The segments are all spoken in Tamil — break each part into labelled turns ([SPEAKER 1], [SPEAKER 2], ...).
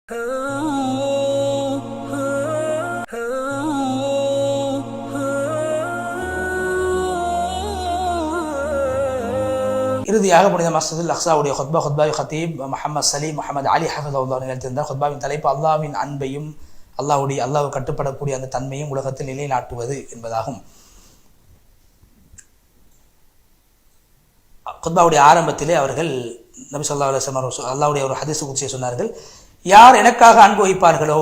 [SPEAKER 1] இறுதியாக புனித மஸ்ஜிதுல் அக்ஸாவுடைய ஹுத்பாய் ஹத்தீப் முஹம்மது சலீம் முஹம்மது அலி ஹஃபிதஹுல்லாஹ் நிகழ்த்தியிருந்தார். ஹுத்பாவின் தலைப்பு அல்லாஹ்வின் அன்பையும் அல்லாஹ் கட்டுப்படக்கூடிய அந்த தன்மையும் உலகத்தில் நிலைநாட்டுவது என்பதாகும். ஹுத்பாவுடைய ஆரம்பத்திலே அவர்கள் நபி ஸல்லல்லாஹு அலைஹி வஸல்லம் அல்லாஹ்வுடைய ஒரு ஹதீஸ் குத்ஸியை சொன்னார்கள். யார் எனக்காக அன்பு வைப்பார்களோ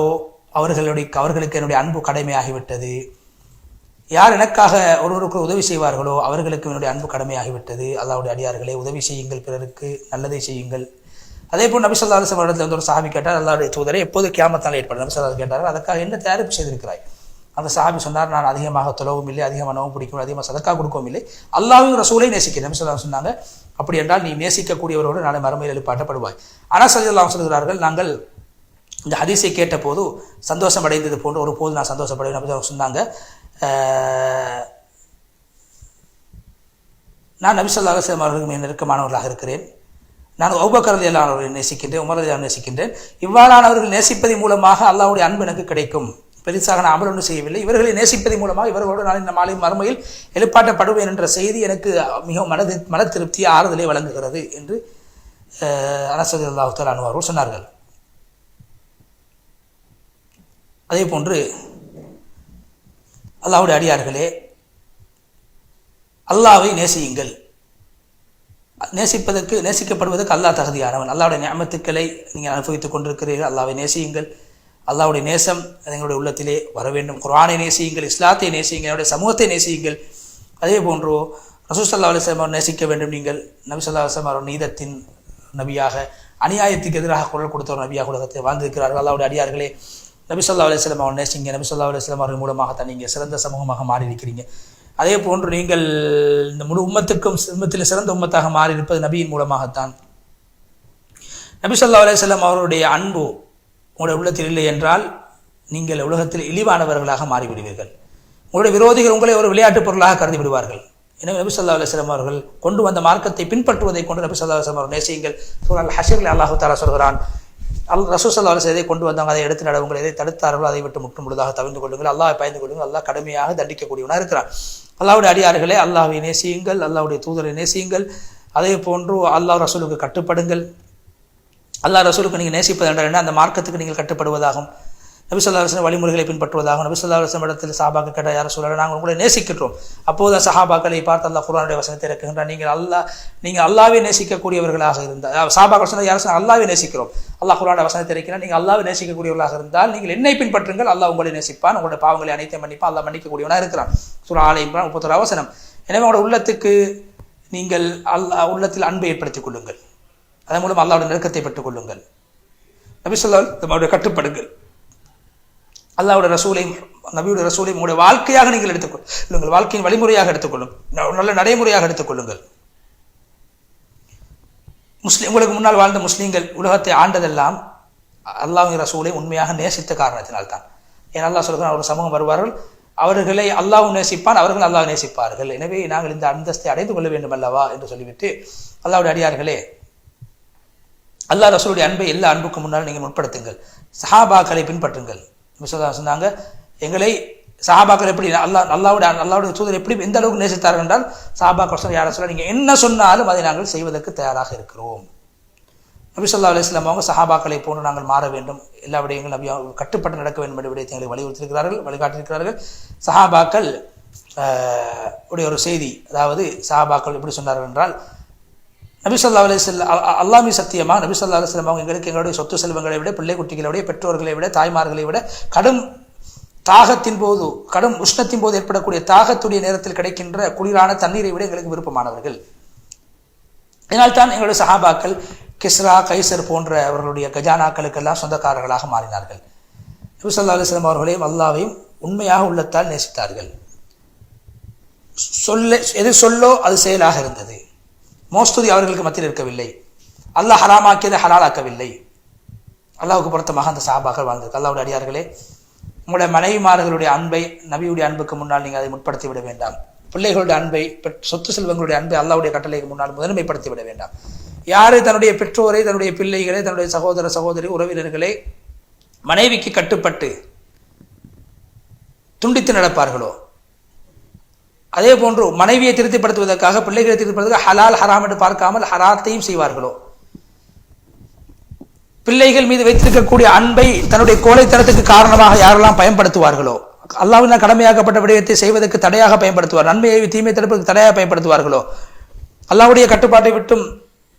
[SPEAKER 1] அவர்களுக்கு என்னுடைய அன்பு கடமையாகிவிட்டது. யார் எனக்காக ஒருவருக்கு உதவி செய்வார்களோ அவர்களுக்கு என்னுடைய அன்பு கடமையாகிவிட்டது. அல்லாஹ்வுடைய அடியார்களே, உதவி செய்யுங்கள், பிறருக்கு நல்லதை செய்யுங்கள். அதே போல் நபி ஸல்லல்லாஹு அலைஹி வஸல்லம் இடத்துல வந்து ஒரு சஹாபி கேட்டார், அல்லாஹ்வுடைய தூதரே, எப்போது கியாமத் நாள் ஏற்படும்? நபி ஸல்லல்லாஹு கேட்டார்கள், அதற்காக என்ன தயாரிப்பு செய்திருக்கிறாய்? அந்த சஹாபி சொன்னார், நான் அதிகமாக தொழவும் இல்லை, அதிகமாக நோவும் பிடிக்கும், அதிகமாக சதக்கா கொடுக்கவும் இல்லை, அல்லாஹ்வின் ரசூலை நேசிக்கிறேன். நபி ஸல்லல்லாஹு சொன்னாங்க, அப்படி என்றால் நீ நேசிக்கக்கூடியவரோடு நாளை மறுமையில் எழுப்பாட்டப்படுவாய். அனஸ் ரலியல்லாஹு சொல்கிறார்கள், நாங்கள் இந்த ஹதீஸை கேட்ட போது சந்தோஷம் அடைந்தது போன்று ஒரு போது நான் சந்தோஷப்படுவேன். நபி ஸல்லல்லாஹு சொன்னாங்க, நான் நபி ஸல்லல்லாஹு அலைஹி வஸல்லம் அவர்களுக்கு நெருக்கமானவர்களாக இருக்கிறேன். நான் அபூபக்கர் ரலியல்லாஹு அன்ஹு அவர்களை நேசிக்கின்றேன், உமர் ரலியல்லாஹு அன்ஹு நேசிக்கின்றேன். இவ்வாறானவர்கள் நேசிப்பதன் மூலமாக அல்லாஹ்வுடைய அன்பு எனக்கு கிடைக்கும். பெரிசாக நான் அமல் ஒன்றும் செய்யவில்லை, இவர்களை நேசிப்பதன் மூலமாக இவர்களோடு நான் இந்த மாலை மறுமையில் எழுப்பாட்டப்படுவேன் என்ற செய்தி எனக்கு மிகவும் மன திருப்தியை ஆறுதலை வழங்குகிறது என்று அனஸ் ரலியல்லாஹு தஆலா அன்ஹு அவர்கள் சொன்னார்கள். அதே போன்று அல்லாஹ்வுடைய அடியார்களே, அல்லாஹ்வை நேசியுங்கள். நேசிக்கப்படுவதற்கு அல்லாஹ் தகுதியானவன். அல்லாஹ்வுடைய நிஅமத்துக்களை நீங்கள் அனுபவித்துக் கொண்டிருக்கிறீர்கள். அல்லாஹ்வை நேசியுங்கள். அல்லாஹ்வுடைய நேசம் எங்களுடைய உள்ளத்திலே வர வேண்டும். குர்ஆனை நேசியுங்கள், இஸ்லாத்தை நேசியுங்கள், என்னுடைய சமூகத்தை நேசியுங்கள். அதே போன்று ரசூல் ஸல்லல்லாஹு அலைஹி வஸல்லம் நேசிக்க வேண்டும். நீங்கள் நபி ஸல்லல்லாஹு அலைஹி வஸல்லம் அவர் நீதத்தின் நபியாக, அநியாயத்துக்கு எதிராக குரல் கொடுத்த ஒரு நபியாக உலகத்தை வாழ்ந்திருக்கிறார்கள். அல்லாஹ்வுடைய அடியார்களே, நபி ஸல்லல்லாஹு அலைஹி வஸல்லம் அவர் நேசிங்க. நபி ஸல்லல்லாஹு அலைஹி வஸல்லம் அவர்கள் மூலமாகத்தான் நீங்கள் சிறந்த சமூகமாக மாறி இருக்கிறீங்க. அதே போன்று நீங்கள் இந்த முழு உம்மத்தில் சிறந்த உம்மத்தாக மாறி இருப்பது நபியின் மூலமாகத்தான். நபி ஸல்லல்லாஹு அலைஹி வஸல்லம் அவருடைய அன்பு உங்களுடைய உள்ளத்தில் இல்லை என்றால் நீங்கள் உலகத்தில் இழிவானவர்களாக மாறிவிடுவீர்கள். உங்களுடைய விரோதிகள் உங்களை ஒரு விளையாட்டுப் பொருளாக கருதி விடுவார்கள். எனவே நபி ஸல்லல்லாஹு அலைஹி வஸல்லம் அவர்கள் கொண்டு வந்த மார்க்கத்தை பின்பற்றுவதை கொண்டு நபி ஸல்லல்லாஹு அலைஹி வஸல்லம் அவர்கள் நேசியுங்கள். சூரா அல் ஹஷ்ரில் அல்லாஹ் தஆலா சொல்கிறான், ரசூல் ஸல்லல்லாஹு அலைஹி வஸல்லம் எதை கொண்டு வந்தாங்க அதை எடுத்து நடவுங்கள், எதை தடுத்தார்களோ அதை விட்டு முற்றும் முழுதாக தவிர்த்து கொள்ளுங்கள், அல்லாஹ்வை பயந்து கொள்ளுங்கள். அல்லாஹ் கடுமையாக தண்டிக்கக்கூடியவனாக இருக்கிறான். அல்லாஹ்வுடைய அடியார்களே, அல்லாஹ்வை நேசியுங்கள், அல்லாஹ்வுடைய தூதரை நேசியுங்கள். அதே போன்று அல்லாஹ் ரசூலுக்கு கட்டுப்படுங்கள். அல்லாஹ் ரசூலுக்கு நீங்கள் நேசிப்பது என்றால் அந்த மார்க்கத்துக்கு நீங்கள் கட்டுப்படுவதாகும். நபி ஸல்லல்லாஹு அலைஹி வஸல்லம் வழிமுறைகளை பின்பற்றுவதாகும். நபி ஸல்லல்லாஹு அலைஹி வஸல்லம் இடத்தில் சஹாபாக்கள் கேட்ட, யார் ரசூலல்லாஹ், நாங்கள் உங்களை நேசிக்கின்றோம். அப்போது சஹாபாக்களை பார்த்து அல்லாஹ் குர்ஆனுடைய வசனத்தை இறக்குகின்றான், நீங்கள் அல்லாஹ்வை நேசிக்கக்கூடியவர்களாக இருந்தால், சஹாபாக்கள் சொன்னால் யார் சொன்னால் அல்லாஹ்வை நேசிக்கிறோம். அல்லாஹ் குர்ஆனுடைய வசனத்தை இறக்கினார், நீங்கள் அல்லாஹ்வை நேசிக்கக்கூடியவர்களாக இருந்தால் நீங்கள் என்னை பின்பற்றுங்கள், அல்லாஹ் உங்களை நேசிப்பான், உங்களுடைய பாவங்களை அனைத்தையும் மன்னிப்பான், அல்லாஹ் மன்னிக்கக்கூடியவனாக இருக்கிறான். சூரா ஆல இம்ரான் 31 வசனம். எனவே உங்களுடைய உள்ளத்துக்கு நீங்கள் உள்ளத்தில் அன்பை ஏற்படுத்திக் கொள்ளுங்கள். அதன் மூலம் அல்லாஹ்வுடைய நெருக்கத்தை பெற்றுக் கொள்ளுங்கள். நபி ஸல்லல்லாஹு அலைஹி வஸல்லம் அவருடைய கட்டுப்படுங்கள். அல்லாஹ்வுடைய ரசூலையும் நபியுடைய ரசூலையும் உங்களுடைய வாழ்க்கையாக நீங்கள் எடுத்துக்கொள்ளுங்கள். வாழ்க்கையின் வழிமுறையாக எடுத்துக்கொள்ளும், நல்ல நடைமுறையாக எடுத்துக்கொள்ளுங்கள். உங்களுக்கு முன்னால் வாழ்ந்த முஸ்லீம்கள் உலகத்தை ஆண்டதெல்லாம் அல்லாஹ்வின் ரசூலை உண்மையாக நேசித்த காரணத்தினால்தான். ஏன் அல்லாஹ் சொல்கிறான், ஒரு சமூகம் வருவார்கள், அவர்களை அல்லாஹ் நேசிப்பான், அவர்கள் அல்லாஹ் நேசிப்பார்கள். எனவே நாங்கள் இந்த அந்தஸ்தை அடைந்து கொள்ள வேண்டும் அல்லவா என்று சொல்லிவிட்டு, அல்லாஹ்வுடைய அடியார்களே, அல்லாஹ் ரசூலுடைய அன்பை எல்லா அன்புக்கு முன்னால் நீங்கள் முற்படுத்துங்கள். சஹாபாக்களை பின்பற்றுங்கள். சொன்னாங்க, எங்களை சஹாபாக்கள் எப்படி அல்லாஹ்வுடைய தூதர் எப்படி எந்த அளவுக்கு நேசித்தார்கள் என்றால், சஹாபாக்கள் சொன்ன, யார சொல்ல, நீங்கள் என்ன சொன்னாலும் அதை நாங்கள் செய்வதற்கு தயாராக இருக்கிறோம். நபி ஸல்லல்லாஹு அலைஹி வஸல்லம் அவங்க சஹாபாக்களை போன்று நாங்கள் மாற வேண்டும், எல்லா விடயங்களும் நபி கட்டுப்பட்டு நடக்க வேண்டும் என்ற விடயத்தை எங்களை வழிகாட்டியிருக்கிறார்கள். சஹாபாக்கள் உடைய ஒரு செய்தி, அதாவது சஹாபாக்கள் எப்படி சொன்னார்கள் என்றால், நபி ஸல்லல்லாஹு அலைஹி வஸல்லம் அல்லாஹ்வின் சத்தியமாக நபி ஸல்லல்லாஹு அலைஹி வஸல்லம் எங்களுக்கு எங்களுடைய சொத்து செல்வங்களை விட, பிள்ளை குட்டிகளை விட, பெற்றோர்களை விட, தாய்மார்களை விட, கடும் தாகத்தின் போது, கடும் உஷ்ணத்தின் போது ஏற்படக்கூடிய தாகத்துடைய நேரத்தில் கிடைக்கின்ற குளிரான தண்ணீரை விட எங்களுக்கு விருப்பமானவர்கள். இதனால்தான் எங்களுடைய சஹாபாக்கள் கிஸ்ரா, கைசர் போன்ற அவர்களுடைய கஜானாக்களுக்கெல்லாம் சொந்தக்காரர்களாக மாறினார்கள். நபி ஸல்லல்லாஹு அலைஹி வஸல்லம் அவர்களையும் அல்லாஹ்வையும் உண்மையாக உள்ளத்தால் நேசித்தார்கள். எது சொல்லோ அது செயலாக இருந்தது. மோஸ்துதி அவர்களுக்கு மத்தியில் இருக்கவில்லை. அல்லாஹ் ஹராமாக்கியதை ஹலாலாக்கவில்லை. அல்லாஹ்வுக்கு பொருத்தமாக அந்த சஹாபாக்கள் வாழ்ந்திருக்கு. அல்லாஹ்வுடைய அடியார்களே, உங்களுடைய மனைவிமார்களுடைய அன்பை நபியுடைய அன்புக்கு முன்னால் நீங்கள் அதை முற்படுத்தி விட வேண்டாம். பிள்ளைகளுடைய அன்பை, சொத்து செல்வங்களுடைய அன்பை அல்லாஹ்வுடைய கட்டளைக்கு முன்னால் முதன்மைப்படுத்தி விட வேண்டாம். யாரு தன்னுடைய பெற்றோரை, தன்னுடைய பிள்ளைகளை, தன்னுடைய சகோதர சகோதரி, உறவினர்களை மனைவிக்கு கட்டுப்பட்டு துண்டித்து நடப்பார்களோ, அதே போன்று மனைவியை திருப்திப்படுத்துவதற்காக, பிள்ளைகளை திருப்திப்படுத்துவதற்காக ஹலால் ஹராம் என்று பார்க்காமல் ஹராத்தையும் செய்வார்களோ, பிள்ளைகள் மீது வைத்திருக்கக்கூடிய அன்பை தன்னுடைய கோழைத்தனத்துக்கு காரணமாக யாரெல்லாம் பயன்படுத்துவார்களோ, அல்லாஹ்வினால் கடமையாக்கப்பட்ட விடயத்தை செய்வதற்கு தடையாக பயன்படுத்துவார், நன்மையை தீமை தடுப்பதற்கு தடையாக பயன்படுத்துவார்களோ, அல்லாஹ்வுடைய கட்டுப்பாட்டை விட்டும்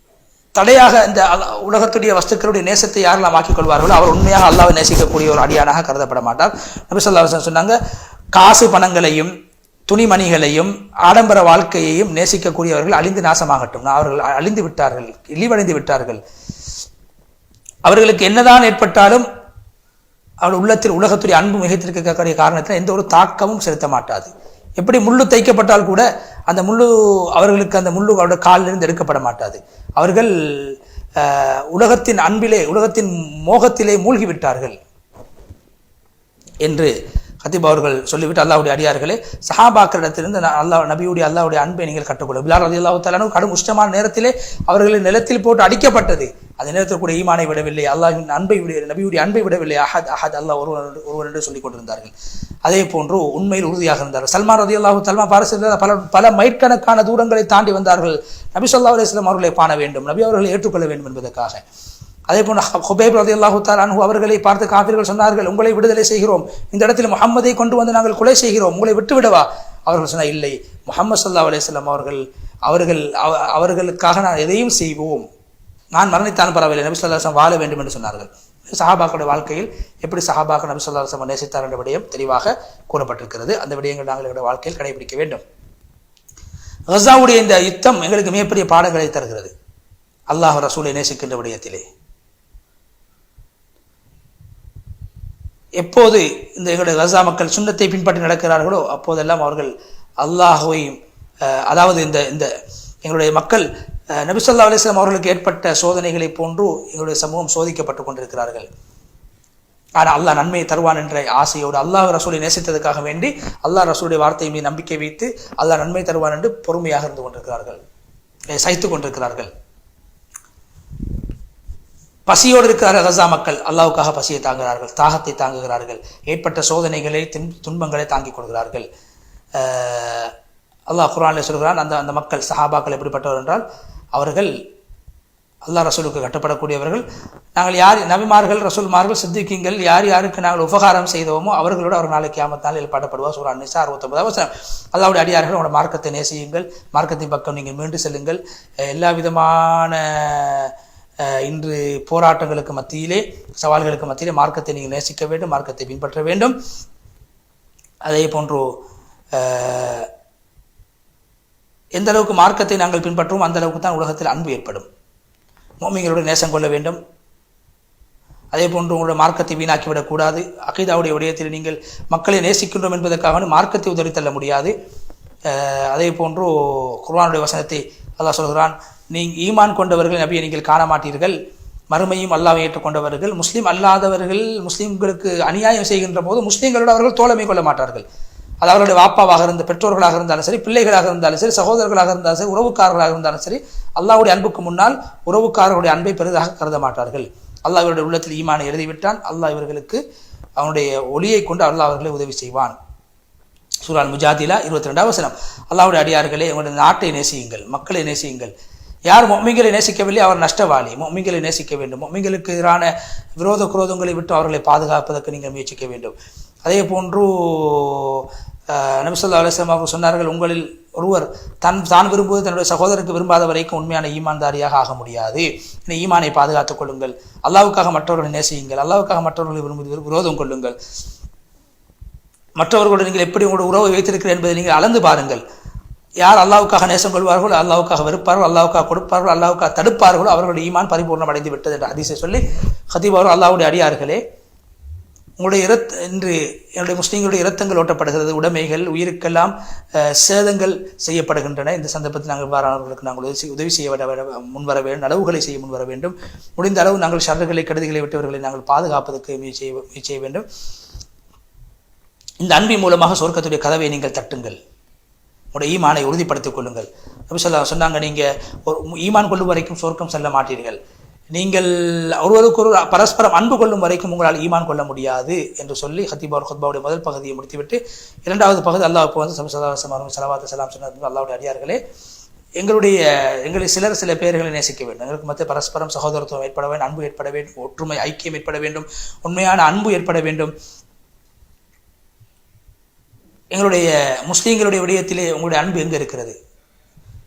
[SPEAKER 1] தடையாக இந்த உலகத்துடைய வஸ்துக்களுடைய நேசத்தை யாரெல்லாம் ஆக்கிக் கொள்வார்களோ அவர் உண்மையாக அல்லாஹ்வை நேசிக்கக்கூடிய ஒரு அடியானாக கருதப்பட மாட்டார். நபி ஸல்லல்லாஹு அலைஹி வஸல்லம் சொன்னாங்க, காசு பணங்களையும் துணிமணிகளையும் ஆடம்பர வாழ்க்கையையும் நேசிக்கக்கூடியவர்கள் அழிந்து நாசமாகட்டும். அவர்கள் அழிந்து விட்டார்கள், இழிவடைந்து விட்டார்கள். அவர்களுக்கு என்னதான் ஏற்பட்டாலும் அவர்கள் உள்ளத்தில் உலகத்துடைய அன்பு மிகைத்திருக்கக்கூடிய காரணத்தில் எந்த ஒரு தாக்கமும் செலுத்த மாட்டாது. எப்படி முள்ளு தைக்கப்பட்டால் கூட அந்த முள்ளு அவர்களுக்கு அந்த முள்ளு அவருடைய காலிலிருந்து எடுக்கப்பட மாட்டாது. அவர்கள் உலகத்தின் அன்பிலே, உலகத்தின் மோகத்திலே மூழ்கி விட்டார்கள் என்று ஹத்தீப் அவர்கள் சொல்லிவிட்டு, அல்லாஹ்வுடைய அடியார்களே, சஹாபாக்களிடத்திலிருந்து நபியுடைய அன்பை நீங்கள் கற்றுக்கொள்ளும். பிலால் ரலியல்லாஹு தஆலா அன்ஹு கடும் உஷ்டமான நேரத்திலே அவர்களை நிலத்தில் போட்டு அடிக்கப்பட்டது. அந்த நேரத்தில் கூட ஈமானை விடவில்லை, அல்லாஹ்வின் அன்பை நபியுடைய அன்பை விடவில்லை. அஹத் அல்லாஹ் ஒருவர் என்று சொல்லிக் கொண்டிருந்தார்கள். அதே போன்று உண்மையில் உறுதியாக இருந்தார்கள். சல்மான் ரலியல்லாஹு தஆலா பாரிஸில் பல மைற்கணக்கான தூரங்களை தாண்டி வந்தார்கள் நபி ஸல்லல்லாஹு அலைஹி வஸல்லம் அவர்களை காண வேண்டும், நபி அவர்களை ஏற்றுக்கொள்ள வேண்டும் என்பதற்காக. அதே போன்று ஹுபைப் ரலியல்லாஹு தஆலா அன்ஹு அவர்களை பார்த்து காஃபிர்கள் சொன்னார்கள், உங்களை விடுதலை செய்கிறோம், இந்த இடத்தில் முஹம்மதை கொண்டு வந்து நாங்கள் கொலை செய்கிறோம், உங்களை விட்டு விடவா? அவர்கள் சொன்னார், இல்லை, முஹம்மது ஸல்லல்லாஹு அலைஹி வஸல்லம் அவர்களுக்காக நான் எதையும் செய்வோம், நான் மரணித்தாலும் பரவாயில்லை, நபி ஸல்லல்லாஹு அலைஹி வஸல்லம் வாழ வேண்டும் என்று சொன்னார்கள். சஹாபாக்களுடைய வாழ்க்கையில் எப்படி சஹாபாக்கள் நபி ஸல்லல்லாஹு அலைஹி வஸல்லம் நேசித்தார் என்ற விடயம் தெளிவாக கூறப்பட்டிருக்கிறது. அந்த விடயங்கள் நாங்கள் எங்களுடைய வாழ்க்கையில் கடைபிடிக்க வேண்டும். கஸாவுடைய இந்த யுத்தம் எங்களுக்கு மிகப்பெரிய பாடங்களை தருகிறது. அல்லாஹ் ரசூலை நேசிக்கின்ற விடயத்திலே எப்போது இந்த எங்களுடைய கஸா மக்கள் சுன்னத்தை பின்பற்றி நடக்கிறார்களோ அப்போதெல்லாம் அவர்கள் அல்லாஹ்வையும், அதாவது இந்த எங்களுடைய மக்கள் நபி ஸல்லல்லாஹு அலைஹி வஸல்லம் அவர்களுக்கு ஏற்பட்ட சோதனைகளை போன்று எங்களுடைய சமூகம் சோதிக்கப்பட்டு கொண்டிருக்கிறார்கள். ஆனால் அல்லாஹ் நன்மையை தருவான் என்ற ஆசையோடு அல்லாஹ் ரசூலை நேசித்ததற்காக வேண்டி அல்லாஹ் ரசூலுடைய வார்த்தை மீது நம்பிக்கை வைத்து அல்லாஹ் நன்மை தருவான் என்று பொறுமையாக இருந்து கொண்டிருக்கிறார்கள், சகித்துக் கொண்டிருக்கிறார்கள். பசியோடு இருக்கிற கஸா மக்கள் அல்லாஹ்வுக்காக பசியை தாங்குகிறார்கள், தாகத்தை தாங்குகிறார்கள், ஏற்பட்ட சோதனைகளை துன்பங்களை தாங்கிக் கொள்கிறார்கள். அல்லாஹ் குர்ஆனில் சொல்கிறான், அந்த மக்கள் சஹாபாக்கள் எப்படிப்பட்டவர் என்றால் அவர்கள் அல்லாஹ் ரசூலுக்கு கட்டப்படக்கூடியவர்கள். நாங்கள் யார் நபிமார்கள், ரசூல்மார்கள், சித்திகீன்கள் யார் யாருக்கு நாங்கள் உபகாரம் செய்தோமோ அவர்களோடு அவர் நாளைக்கு கியாமத் நாளில் எழுப்பப்படுவார். சூரா அன்-நிஸா 69. அல்லாஹ்வுடைய அடியார்கள், உங்களோட மார்க்கத்தை நேசியுங்கள், மார்க்கத்தின் பக்கம் நீங்கள் மீண்டு செல்லுங்கள். எல்லா விதமான இன்று போராட்டங்களுக்கு மத்தியிலே, சவால்களுக்கு மத்தியிலே மார்க்கத்தை நீங்கள் நேசிக்க வேண்டும், மார்க்கத்தை பின்பற்ற வேண்டும். அதே போன்று எந்த அளவுக்கு மார்க்கத்தை நாங்கள் பின்பற்றுவோம் அந்த அளவுக்கு தான் உலகத்தில் அன்பு ஏற்படும். முஃமின்களோடு நேசம் கொள்ள வேண்டும். அதே போன்று உங்களுடைய மார்க்கத்தை வீணாக்கிவிடக்கூடாது. அகீதாவுடைய விடயத்தில் நீங்கள் மக்களை நேசிக்கின்றோம் என்பதற்காக மார்க்கத்தை உதறி தள்ள முடியாது. அதே போன்று குர்ஆனுடைய வசனத்தை அல்லாஹ் சொல்கிறான், நீங்கள் ஈமான் கொண்டவர்கள் நபியை நீங்கள் காண மாட்டீர்கள், மறுமையும் அல்லாஹ்வை ஏற்றுக்கொண்டவர்கள் முஸ்லீம் அல்லாதவர்கள் முஸ்லீம்களுக்கு அநியாயம் செய்கின்ற போது முஸ்லீம்களோடு அவர்கள் தோழமை கொள்ள மாட்டார்கள். அது அவர்களுடைய வாப்பாவாக இருந்த பெற்றோர்களாக இருந்தாலும் சரி, பிள்ளைகளாக இருந்தாலும் சரி, சகோதரர்களாக இருந்தாலும் சரி, உறவுக்காரர்களாக இருந்தாலும் சரி, அல்லாஹ்வுடைய அன்புக்கு முன்னால் உறவுக்காரர்களுடைய அன்பை பெரிதாக கருத மாட்டார்கள். அல்லாஹ் இவருடைய உள்ளத்தில் ஈமானை எழுதிவிட்டான், அல்லாஹ் இவர்களுக்கு அவனுடைய ஒளியை கொண்டு அல்லாஹ் அவர்களை உதவி செய்வான். சூரா முஜாதிலா 22வது வசனம். அல்லாஹ்வுடைய அடியார்களே, உங்களுடைய நாட்டை நேசியுங்கள், மக்களை நேசியுங்கள். யார் முஃமின்களை நேசிக்கவில்லை அவர் நஷ்டவாளி. முஃமின்களை நேசிக்க வேண்டும். முஃமின்களுக்கு எதிரான விரோத குரோதங்களை விட்டு அவர்களை பாதுகாப்பதற்கு நீங்கள் முயற்சிக்க வேண்டும். அதே போன்று நபி ஸல்லல்லாஹு அலைஹி வஸல்லம் அவர்கள் சொன்னார்கள், உங்களில் ஒருவர் தான் விரும்புவது தன்னுடைய சகோதரருக்கு விரும்பாத வரைக்கும் உண்மையான ஈமான்தாரியாக ஆக முடியாது. ஈமானை பாதுகாத்துக் கொள்ளுங்கள், அல்லாஹ்வுக்காக மற்றவர்களை நேசியுங்கள், அல்லாஹ்வுக்காக மற்றவர்களை விரோதம் கொள்ளுங்கள். மற்றவர்களோடு நீங்கள் எப்படி உங்களுடைய உறவை வைத்திருக்கிறீர்கள் என்பதை நீங்கள் அளந்து பாருங்கள். யார் அல்லாஹ்வுக்காக நேசம் கொள்வார்களோ, அல்லாஹ்வுக்காக வெறுப்பார்களோ, அல்லாஹ்வுக்காக கொடுப்பார்களோ, அல்லாஹ்வுக்காக தடுப்பார்களோ அவர்களுடைய ஈமான் பரிபூர்ணம் அடைந்து விட்டது என்ற ஹதீஸை சொல்லி ஹதீப் அவர்கள், அல்லாஹ்வுடைய அடியார்களே, உங்களுடைய இன்று என்னுடைய முஸ்லீம்களுடைய இரத்தங்கள் ஓட்டப்படுகிறது, உடைமைகள் உயிருக்கெல்லாம் சேதங்கள் செய்யப்படுகின்றன. இந்த சந்தர்ப்பத்தில் நாங்கள் இவ்வாறானவர்களுக்கு நாங்கள் உதவி செய்ய முன்வர வேண்டும், நலவுகளை செய்ய முன்வர வேண்டும். முடிந்த அளவு நாங்கள் ஷர்றுகளை கெடுதிகளை விட்டவர்களை நாங்கள் பாதுகாப்பதற்கு முயற்சி செய்ய வேண்டும். இந்த அன்பின் மூலமாக சொர்க்கத்துடைய கதவை நீங்கள் தட்டுங்கள், உங்களுடைய ஈமானை உறுதிப்படுத்திக் கொள்ளுங்கள். நபி ஸல்லல்லாஹு அலைஹி வஸல்லம் சொன்னாங்க, நீங்கள் ஒரு ஈமான் கொள்ளும் வரைக்கும் சொர்க்கம் செல்ல மாட்டீர்கள். நீங்கள் ஒருவருக்கு ஒரு பரஸ்பரம் அன்பு கொள்ளும் வரைக்கும் உங்களால் ஈமான் கொள்ள முடியாது என்று சொல்லி ஹத்தீப் அவர் ஹுத்பாவுடைய முதல் பகுதியை முடித்துவிட்டு இரண்டாவது பகுதி அல்லாஹ்வுக்கு வந்து ஸலவாத்து ஸலாம் சொன்னது, அல்லாஹ்வுடைய அடியார்களே, எங்களை சில பேர்களை நேசிக்க வேண்டும். எங்களுக்கு மத்திய பரஸ்பரம் சகோதரத்துவம் ஏற்பட வேண்டும், அன்பு ஏற்பட வேண்டும், ஒற்றுமை ஐக்கியம் ஏற்பட வேண்டும், உண்மையான அன்பு ஏற்பட வேண்டும். எங்களுடைய முஸ்லீம்களுடைய விடயத்திலே உங்களுடைய அன்பு எங்கே இருக்கிறது?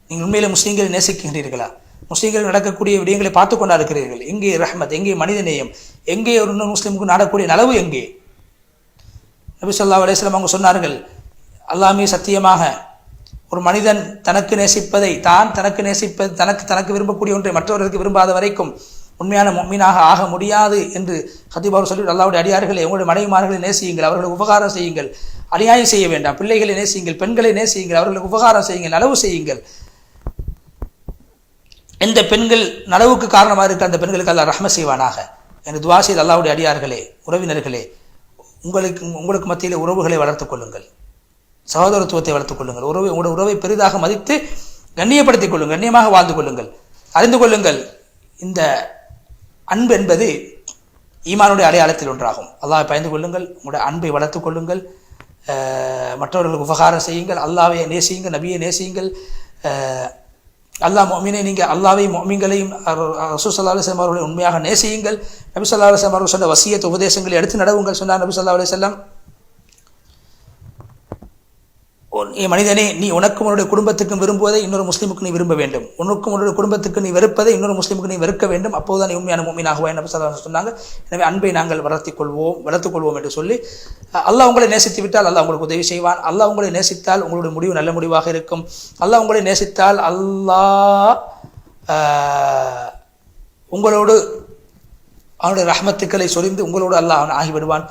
[SPEAKER 1] நீங்கள் உண்மையிலே முஸ்லீம்களை நேசிக்கின்றீர்களா? முஸ்லீம்கள் நடக்கக்கூடிய விடயங்களை பார்த்து கொண்டா இருக்கிறீர்கள்? எங்கே ரஹ்மத், எங்கே மனிதநேயம், எங்கே ஒரு முஸ்லீமுக்கு நாடக்கூடிய நலவு எங்கே? நபி ஸல்லல்லாஹு அலைஹி வஸல்லம் அவங்க சொன்னார்கள், அல்லாஹ்வே சத்தியமாக ஒரு மனிதன் தனக்கு நேசிப்பதை தனக்கு விரும்பக்கூடிய ஒன்றை மற்றவர்களுக்கு விரும்பாத வரைக்கும் உண்மையான முஃமினாக ஆக முடியாது என்று ஹத்தீப் அவர் சொல்லி, அல்லாஹ்வுடைய அடியார்களே, உங்களுடைய மனைவிமார்களை நேசியுங்கள், அவர்களுக்கு உபகாரம் செய்யுங்கள், அநியாயம் செய்ய வேண்டாம், பிள்ளைகளை நேசியுங்கள், பெண்களை நேசியுங்கள், அவர்களுக்கு உபகாரம் செய்யுங்கள், நலவு செய்யுங்கள். எந்த பெண்கள் நலவுக்கு காரணமாக இருக்க அந்த பெண்களுக்கு அல்லாஹ் ரஹ்மத் செய்வானாக என்று துஆ செய்த அல்லாஹ்வுடைய அடியார்களே, உறவினர்களே, உங்களுக்கு மத்தியில் உறவுகளை வளர்த்துக் கொள்ளுங்கள், சகோதரத்துவத்தை வளர்த்துக் கொள்ளுங்கள், உங்களுடைய உறவை பெரிதாக மதித்து கண்ணியப்படுத்திக் கொள்ளுங்கள், கண்ணியமாக வாழ்ந்து கொள்ளுங்கள். அறிந்து கொள்ளுங்கள், இந்த அன்பு என்பது ஈமானுடைய அடையாளத்தில் ஒன்றாகும். அல்லாஹ்வை பயந்து கொள்ளுங்கள், உங்களுடைய அன்பை வளர்த்துக் கொள்ளுங்கள், மற்றவர்களுக்கு உபகாரம் செய்யுங்கள், அல்லாஹ்வை நேசியுங்கள், நபியை நேசியுங்கள். அல்லாஹ் முஃமினை, நீங்கள் அல்லாஹ்வை முஃமின்களையும் ரசூல் ஸல்லல்லாஹு அலைஹி வஸல்லம் அவர்களை உண்மையாக நேசியுங்கள். நபி ஸல்லல்லாஹு அலைஹி வஸல்லம் அவர்கள் சொன்ன வசியத் உபதேசங்களை எடுத்து நடவுங்கள் சொன்னார் நபி ஸல்லல்லாஹு அலைஹி வஸல்லம். மனிதனே, நீ உனக்கும் உன்னுடைய குடும்பத்துக்கும் விரும்புவதை இன்னொரு முஸ்லீமுக்கு நீ விரும்ப வேண்டும், உனக்கும் உன்னுடைய குடும்பத்துக்கு நீ வெறுப்பதை இன்னொரு முஸ்லீமுக்கு நீ வெறுக்க வேண்டும், அப்போதுதான் நீ உண்மையான முஃமினாகுவாய் நபி ஸல்லல்லாஹு அலைஹி வஸல்லம் சொன்னாங்க. எனவே அன்பை நாங்கள் வளர்த்துக் கொள்வோம் என்று சொல்லி, அல்லாஹ் உங்களை நேசித்து விட்டால் அல்லாஹ் உங்களுக்கு உதவி செய்வான். அல்லாஹ் உங்களை நேசித்தால் உங்களுடைய முடிவு நல்ல முடிவாக இருக்கும். அல்லாஹ் உங்களை நேசித்தால் அல்லாஹ் உங்களோடு அவனுடைய ரஹ்மத்துக்களை சொரிந்து உங்களோடு அல்லாஹ் ஆகிவிடுவான்.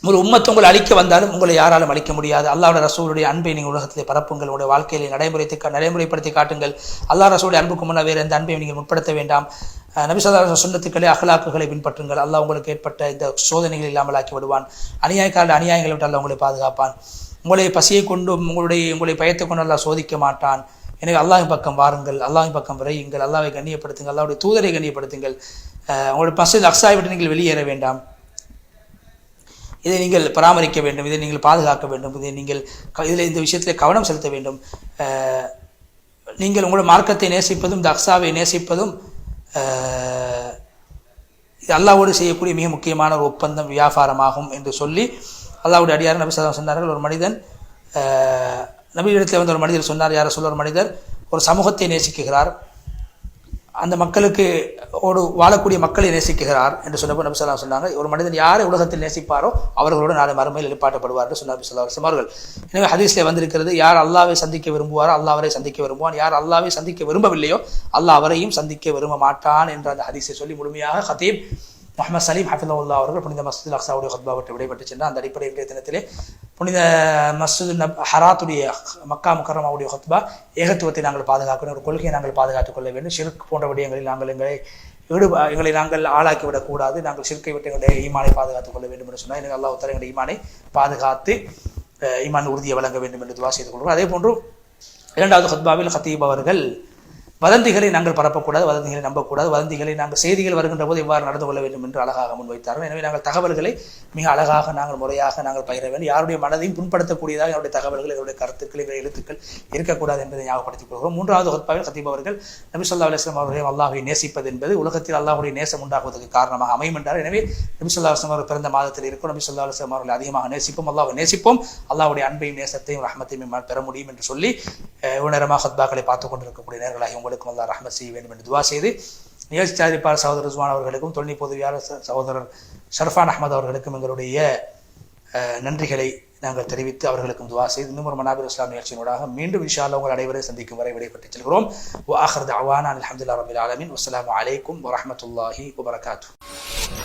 [SPEAKER 1] ஒரு உம்மத்து உங்களை அழிக்க வந்தாலும் உங்களை யாராலும் அழிக்க முடியாது. அல்லாஹ்வுடைய ரசூலுடைய அன்பை நீங்கள் உலகத்திலே பரப்புங்கள், உங்களுடைய வாழ்க்கையிலே நடைமுறைப்படுத்தி காட்டுங்கள். அல்லாஹ் ரசூலுடைய அன்புக்கு முன்னால் வேறு எந்த அன்பையும் நீங்கள் முற்படுத்த வேண்டாம். நபி ஸல்லல்லாஹு அலைஹி வஸல்லம் சுன்னத்துக்களை அக்லாக்குகளை பின்பற்றுங்கள். அல்லாஹ் உங்களுக்கு ஏற்பட்ட இந்த சோதனைகள் இல்லாமல் ஆக்கி விடுவான். அநியாயக்காரர்கள் அநியாயங்களை விட்டு அல்லாஹ் உங்களை பாதுகாப்பான். உங்களை பசியை கொண்டும் உங்களை பயத்தை கொண்டு அல்லாஹ் சோதிக்க மாட்டான். எனவே அல்லாஹ்வின் பக்கம் வாருங்கள், அல்லாஹ்வின் பக்கம் விரையுங்கள், அல்லாஹ்வை கண்ணியப்படுத்துங்கள், அல்லாஹ்வுடைய தூதரை கண்ணியப்படுத்துங்கள். உங்களுடைய மஸ்ஜித் அக்ஸாவை விட்டு நீங்கள் வெளியேற வேண்டாம். இதை நீங்கள் பராமரிக்க வேண்டும், இதை நீங்கள் பாதுகாக்க வேண்டும், இந்த விஷயத்தில் கவனம் செலுத்த வேண்டும். நீங்கள் உங்களுடைய மார்க்கத்தை நேசிப்பதும் இந்த அக்ஸாவை நேசிப்பதும் இது அல்லாஹ்வோடு செய்யக்கூடிய மிக முக்கியமான ஒரு ஒப்பந்தம், வியாபாரமாகும் என்று சொல்லி அல்லாஹ்வுடைய அடியார் நபி ஸல்லல்லாஹு அலைஹி வஸல்லம் சொன்னார்கள். ஒரு மனிதன் நபியிடத்தில் வந்த ஒரு மனிதர் சொன்னார், யார சொல்ல, ஒரு மனிதர் ஒரு சமூகத்தை நேசிக்கிறார், அந்த மக்களுக்கு வாழக்கூடிய மக்களை நேசிக்கிறார் என்று சொன்னபோது நபி ஸல்லல்லாஹு அலைஹி வஸல்லம் சொன்னாங்க, ஒரு மனிதன் யாரை உலகத்தில் நேசிப்பாரோ அவர்களோடு நாளை மறுமையில் எழுப்பாட்டப்படுவார் என்று சொன்னார் நபி ஸல்லல்லாஹு அலைஹி வஸல்லம் அவர்கள். எனவே ஹதீஸிலே வந்திருக்கிறது, யார் அல்லாஹ்வை சந்திக்க விரும்புவாரோ அல்லாஹ் அவரை சந்திக்க விரும்புவான், யார் அல்லாஹ்வை சந்திக்க விரும்பவில்லையோ அல்லாஹ் அவரையும் சந்திக்க விரும்ப மாட்டான் என்ற அந்த ஹதீஸை சொல்லி முழுமையாக ஹதீப் முஹம்மது சலீம் ஹஃபிதஹுல்லாஹ் அவர்கள் புனித மஸ்ஜித் அக்ஸாவுடைய ஹுத்பா விட்டு விடைபெற்று சென்றார். அந்த அடிப்படையில் தினத்திலே புனித மஸ்ஜித் ஹராத்துடைய மக்கா முக்கர்ரமாவுடைய ஹுத்பா, ஏகத்துவத்தை நாங்கள் பாதுகாக்கணும், ஒரு கொள்கையை நாங்கள் பாதுகாத்துக் கொள்ள வேண்டும், ஷிர்க் போன்ற விடயங்களில் எங்களை நாங்கள் ஆளாக்கிவிடக்கூடாது, நாங்கள் ஷிர்க்கை விட்டு எங்களுடைய ஈமானை பாதுகாத்துக் கொள்ள வேண்டும் என்று சொன்னால், எனக்கு அல்லாஹ் தஆலா எங்களுடைய ஈமானை பாதுகாத்து ஈமான் உறுதியை வழங்க வேண்டும் என்று துஆ செய்து கொள்கிறோம். அதே போன்று இரண்டாவது ஹுத்பாவில் ஹத்தீப் அவர்கள் வதந்திகளை நாங்கள் பரப்பக்கூடாது, வதந்திகளை நம்பக்கூடாது, வதந்திகளை நாங்கள் செய்திகள் வருகின்ற போது எவ்வாறு நடந்து கொள்ள வேண்டும் என்று அழகாக முன்வைத்தார்கள். எனவே நாங்கள் தகவல்களை மிக அழகாக முறையாக நாங்கள் பகிர வேண்டும். யாருடைய மனதையும் புண்படுத்தக்கூடியதாக என்னுடைய தகவல்கள், என்னுடைய கருத்துக்கள், என்னுடைய எழுத்துக்கள் இருக்கக்கூடாது என்பதை ஞாபகப்படுத்திக் கொள்கிறோம். மூன்றாவது ஹுத்பாவில் ஹத்தீப் அவர்கள் நபி ஸல்லல்லாஹு அலைஹி வஸல்லம் அவர்களையும் அல்லாஹ்வை நேசிப்பது என்பது உலகத்தில் அல்லாஹ்வுடைய நேசம் உண்டாகுவதற்கு காரணமாக அமையும் என்றார். எனவே நபி ஸல்லல்லாஹு அலைஹி வஸல்லம் அவர்கள் பிறந்த மாதத்தில் இருக்கும், நபி ஸல்லல்லாஹு அலைஹி வஸல்லம் அவர்களை அதிகமாக நேசிப்போம், அல்லாஹ்வை நேசிப்போம், அல்லாஹ்வுடைய அன்பையும் நேசத்தையும் ரஹ்மத்தையும் பெற முடியும் என்று சொல்லி நேரமாக ஹுத்பாக்களை பார்த்துக் கொண்டிருக்கக்கூடிய நேர்களாகி உங்களுக்கும் அல்லாஹ் ரஹ்மத் செய்ய வேண்டும் என்று துஆ செய்து, நிகழ்ச்சி தயாரிப்பாளர் சகோதரர் ரிஸ்வான் அவர்களுக்கும் தொழில்நுட்ப பொதுவியாளர் சகோதரர் ஷர்ஃபான் அஹ்மத் அவர்களுக்கும் எங்களுடைய நன்றிகளை நாங்கள் தெரிவித்து அவர்களுக்கும் துஆ செய்து இன்னும் ஒரு மனாபிர் இஸ்லாம் நிகழ்ச்சியினூடாக மீண்டும் இன்ஷா அல்லாஹ் உங்கள் அனைவரை சந்திக்கும் வரை விடைபெற்றுச் செல்கிறோம். வ ஆகிரு தஅவானா அல்ஹம்துலில்லாஹி ரப்பில் ஆலமீன். வஸ்ஸலாமு அலைக்கும் வரஹ்மத்துல்லாஹி வபரகாத்துஹு.